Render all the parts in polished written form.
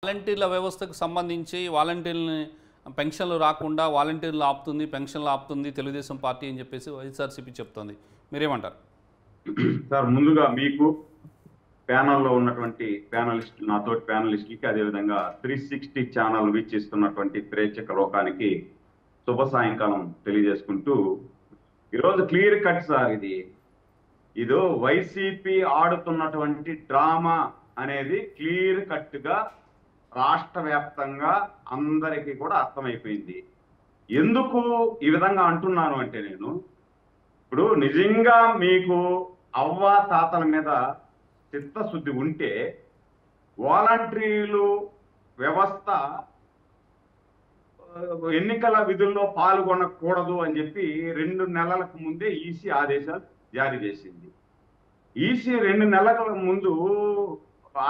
వాలంటీర్ల వ్యవస్థకు సంబంధించి వాలంటీర్లని పెన్షన్లు రాకుండా వాలంటీర్లు ఆపుతుంది, పెన్షన్లు ఆపుతుంది తెలుగుదేశం పార్టీ అని చెప్పేసి వైఎస్ఆర్సీపీ చెప్తోంది. మీరేమంటారు? సార్, ముందుగా మీకు ప్యానల్లో ఉన్నటువంటి ప్యానలిస్టులు, నాతోటి ప్యానలిస్టులకి, అదేవిధంగా 360 ఛానల్ వీక్షిస్తున్నటువంటి ప్రేక్షక లోకానికి శుభ సాయంకాలం తెలియజేసుకుంటూ, ఈరోజు క్లియర్ కట్ సార్, ఇదో వైసీపీ ఆడుతున్నటువంటి డ్రామా అనేది క్లియర్ కట్ గా రాష్ట్ర వ్యాప్తంగా అందరికీ కూడా అర్థమైపోయింది. ఎందుకు ఈ విధంగా అంటున్నాను అంటే, నేను ఇప్పుడు నిజంగా మీకు అవ్వ తాతల మీద చిత్తశుద్ధి ఉంటే వాలంటీర్లు వ్యవస్థ ఎన్నికల విధుల్లో పాల్గొనకూడదు అని చెప్పి 2 నెలలకు ముందే ఈసీ ఆదేశాలు జారీ చేసింది. ఈసీ 2 నెలల ముందు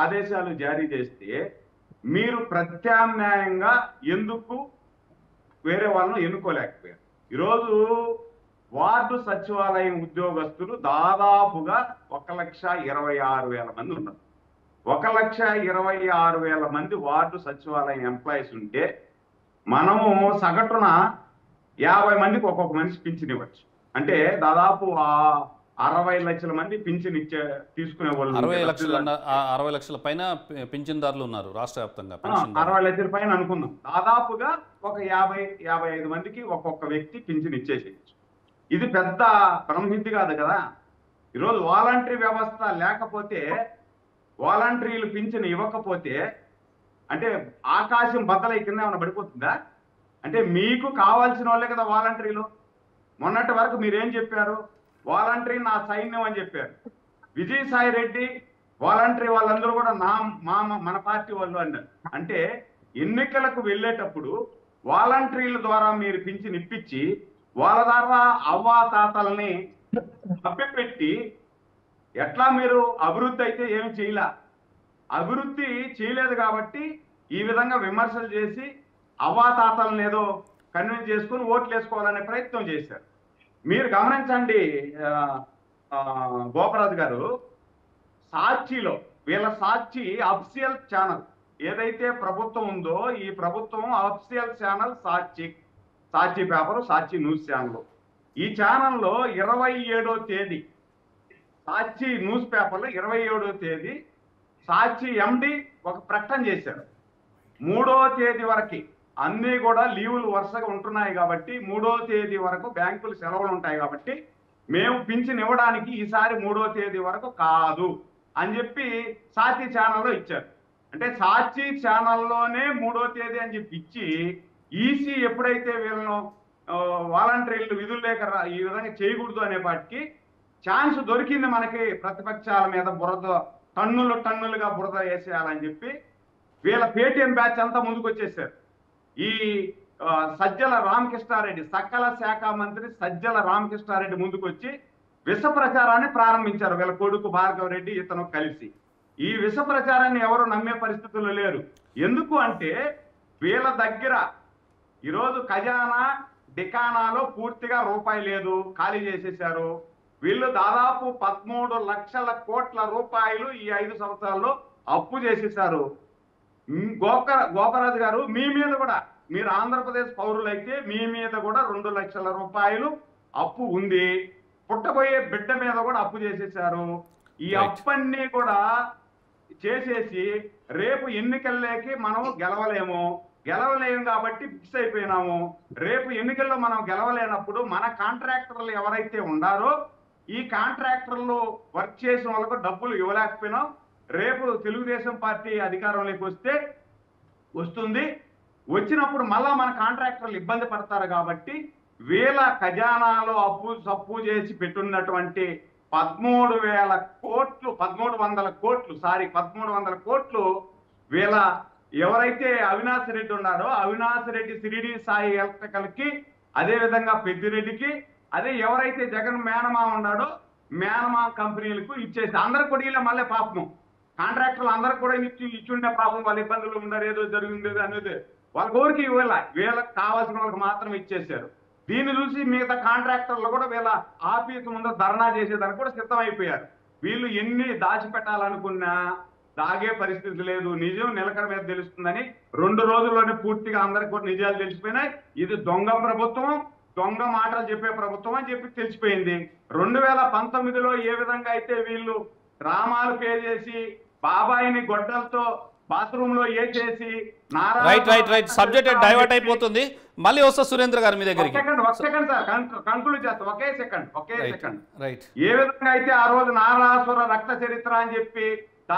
ఆదేశాలు జారీ చేస్తే మీరు ప్రత్యామ్నాయంగా ఎందుకు వేరే వాళ్ళను ఎన్నుకోలేకపోయారు? ఈరోజు వార్డు సచివాలయం ఉద్యోగస్తులు దాదాపుగా 1,26,000 మంది ఉన్నారు. 1,26,000 మంది వార్డు సచివాలయం ఎంప్లాయీస్ ఉంటే మనము సగటున 50 మందికి ఒక్కొక్క మనిషి పింఛన్ ఇవ్వచ్చు. అంటే దాదాపు 60 లక్షల మంది పింఛన్ తీసుకునే వాళ్ళు, 60 లక్షల పైన పింఛన్దారులు ఉన్నారు రాష్ట్ర వ్యాప్తంగా. 60 లక్షల పైన అనుకుందాం. దాదాపుగా ఒక 50-55 మందికి ఒక్కొక్క వ్యక్తి పింఛన్ ఇచ్చేసేయచ్చు. ఇది పెద్ద బ్రహ్మిద్ది కాదు కదా. ఈరోజు వాలంటరీ వ్యవస్థ లేకపోతే, వాలంటీర్లు పింఛన్ ఇవ్వకపోతే అంటే ఆకాశం బద్దలై కింద ఏమైనా పడిపోతుందా? అంటే మీకు కావాల్సిన వాళ్ళే కదా వాలంటీర్లు. మొన్నటి వరకు మీరేం చెప్పారు? వాలంటరీ నా సైన్యం అని చెప్పారు. విజయసాయి రెడ్డి వాలంటరీ వాళ్ళందరూ కూడా మన పార్టీ వాళ్ళు అన్నారు. అంటే ఎన్నికలకు వెళ్ళేటప్పుడు వాలంటీర్ల ద్వారా మీరు పింఛన్ ఇప్పించి వాళ్ళ ద్వారా అవ్వాతాతల్ని అప్పిపెట్టి ఎట్లా మీరు అభివృద్ధి అయితే ఏమి చేయలే. అభివృద్ధి చేయలేదు కాబట్టి ఈ విధంగా విమర్శలు చేసి అవ్వాతాతలను ఏదో కన్విన్స్ చేసుకుని ఓట్లు వేసుకోవాలనే ప్రయత్నం చేశారు. మీరు గమనించండి గోపరాజు గారు, సాక్షిలో వీళ్ళ సాక్షి అఫిషియల్ ఛానల్ ఏదైతే ప్రభుత్వం ఉందో, ఈ ప్రభుత్వం అఫిషియల్ ఛానల్ సాక్షి పేపరు, సాక్షి న్యూస్ ఛానల్. ఈ ఛానల్లో 27వ తేదీ సాక్షి న్యూస్ పేపర్లో 27వ తేదీ సాక్షి ఎండి ఒక ప్రకటన చేశారు. 3వ తేదీ వరకు అన్నీ కూడా లీవులు వరుసగా ఉంటున్నాయి కాబట్టి 3వ తేదీ వరకు బ్యాంకులు సెలవులు ఉంటాయి కాబట్టి మేము పింఛన్ ఇవ్వడానికి ఈసారి 3వ తేదీ వరకు కాదు అని చెప్పి సాక్షి ఛానల్లో ఇచ్చారు. అంటే సాక్షి ఛానల్లోనే 3వ తేదీ అని చెప్పి ఇచ్చి, ఈసీ ఎప్పుడైతే వీళ్ళను వాలంటీర్లు విధులు లేక ఈ విధంగా చేయకూడదు అనే పాటికి ఛాన్స్ దొరికింది మనకి. ప్రతిపక్షాల మీద టన్నులుగా బురద వేసేయాలని చెప్పి వీళ్ళ పేటీఎం బ్యాచ్ అంతా ముందుకు వచ్చేసారు. ఈ సజ్జల రామకృష్ణారెడ్డి, సకల శాఖ మంత్రి సజ్జల రామకృష్ణారెడ్డి ముందుకు వచ్చి విష ప్రచారాన్ని ప్రారంభించారు. వీళ్ళ కొడుకు భార్గవ రెడ్డి ఇతను కలిసి. ఈ విష ప్రచారాన్ని ఎవరు నమ్మే పరిస్థితుల్లో లేరు. ఎందుకు అంటే వీళ్ళ దగ్గర ఈరోజు ఖజానా డికానాలో పూర్తిగా రూపాయి లేదు, ఖాళీ చేసేశారు. వీళ్ళు దాదాపు 13 లక్షల కోట్ల రూపాయలు ఈ 5 సంవత్సరాల్లో అప్పు చేసేశారు. గోపరాజు గారు, మీ మీద కూడా, మీరు ఆంధ్రప్రదేశ్ పౌరులైతే మీ మీద కూడా 2 లక్షల రూపాయలు అప్పు ఉంది. పుట్టబోయే బిడ్డ మీద కూడా అప్పు చేసేశారు. ఈ అప్పన్నీ కూడా చేసేసి రేపు ఎన్నికల్లోకి మనం గెలవలేము కాబట్టి ఫిక్స్ అయిపోయినాము. రేపు ఎన్నికల్లో మనం గెలవలేనప్పుడు మన కాంట్రాక్టర్లు ఎవరైతే ఉన్నారో ఈ కాంట్రాక్టర్లు వర్క్ చేసిన వాళ్ళకు డబ్బులు ఇవ్వలేకపోయినాం. రేపు తెలుగుదేశం పార్టీ అధికారంలోకి వస్తుంది. వచ్చినప్పుడు మళ్ళా మన కాంట్రాక్టర్లు ఇబ్బంది పడతారు కాబట్టి వీళ్ళ ఖజానాలో సప్పు చేసి పెట్టున్నటువంటి 1300 కోట్లు వీళ్ళ ఎవరైతే అవినాష్ రెడ్డి ఉన్నారో, అవినాష్ రెడ్డి సిరిడి సాయి ఎలక్ట్రికల్ కి, అదే విధంగా పెద్దిరెడ్డికి, అదే ఎవరైతే జగన్ మేనమా ఉన్నాడో మేనమా కంపెనీలకు ఇచ్చేసి అందరికి కూడా వీళ్ళ మళ్ళీ పాపం కాంట్రాక్టర్లు అందరికి కూడా ఇచ్చుండే పాపం వాళ్ళ ఇబ్బందులు ఉన్నారు, ఏదో జరిగింది అనేది వాళ్ళ కోరికి వీళ్ళకి కావాల్సిన వాళ్ళకి మాత్రం ఇచ్చేసారు. దీన్ని చూసి మిగతా కాంట్రాక్టర్లు కూడా వీళ్ళ ఆఫీసు ముందు ధర్నా చేసేదానికి కూడా సిద్ధమైపోయారు. వీళ్ళు ఎన్ని దాచిపెట్టాలనుకున్నా దాగే పరిస్థితి లేదు, నిజం నిలకడ మీద తెలుస్తుందని 2 రోజుల్లోనే పూర్తిగా అందరికి కూడా నిజాలు తెలిసిపోయినాయి. ఇది దొంగ ప్రభుత్వం, దొంగ మాటలు చెప్పే ప్రభుత్వం అని చెప్పి తెలిసిపోయింది. 2019లో ఏ విధంగా అయితే వీళ్ళు డ్రామాలు పే చేసి బాబాయిని గొడ్డలతో బాత్రూమ్ లో చేసి రైట్ సబ్జెక్ట్ డైవర్ట్ అయిపోతుంది. మళ్ళీ వస్తా సురేంద్ర గారు మీ దగ్గరికి. ఒక సెకండ్ సార్, కంక్లూడ్ చేస్తాం. ఒకే సెకండ్. రైట్. ఏ విధంగా అయితే ఆ రోజు నారాసుర రక్త చరిత్ర అని చెప్పి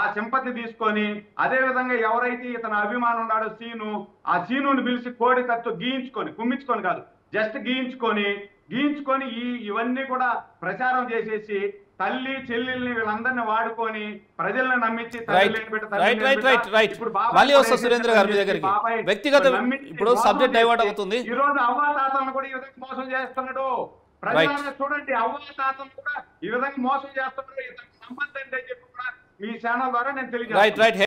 ఆ సింపతి తీసుకొని, అదే విధంగా ఎవరైతే ఇతను అభిమానం ఉన్నాడో సీను, ఆ సీనుని పిలిచి కోడి కత్తో గీయించుకొని, కుమ్మించుకొని కాదు, జస్ట్ గీయించుకొని ఇవన్నీ కూడా ప్రచారం చేసేసి తల్లి చెల్లెల్ని వీళ్ళందరినీ వాడుకొని ప్రజలను నమ్మించి మళ్ళీ వస్తా సురేంద్ర గారు మీ దగ్గరికి. వ్యక్తిగత ఇప్పుడు సబ్జెక్ట్ డైవర్ట్ అవుతుంది. ఈ రోజు అవ్వాతాతలను కూడా ఈ విధంగా మోసం చేస్తున్నాడు. ప్రజలను చూడండి, అవ్వాతాతలను కూడా ఈ విధంగా మోసం చేస్తున్నాడు. ఇతనికి సంబంధం ఏంటని చెప్పి కూడా మీ ఛానల్ ద్వారా నేను తెలియజేస్తాను. రైట్.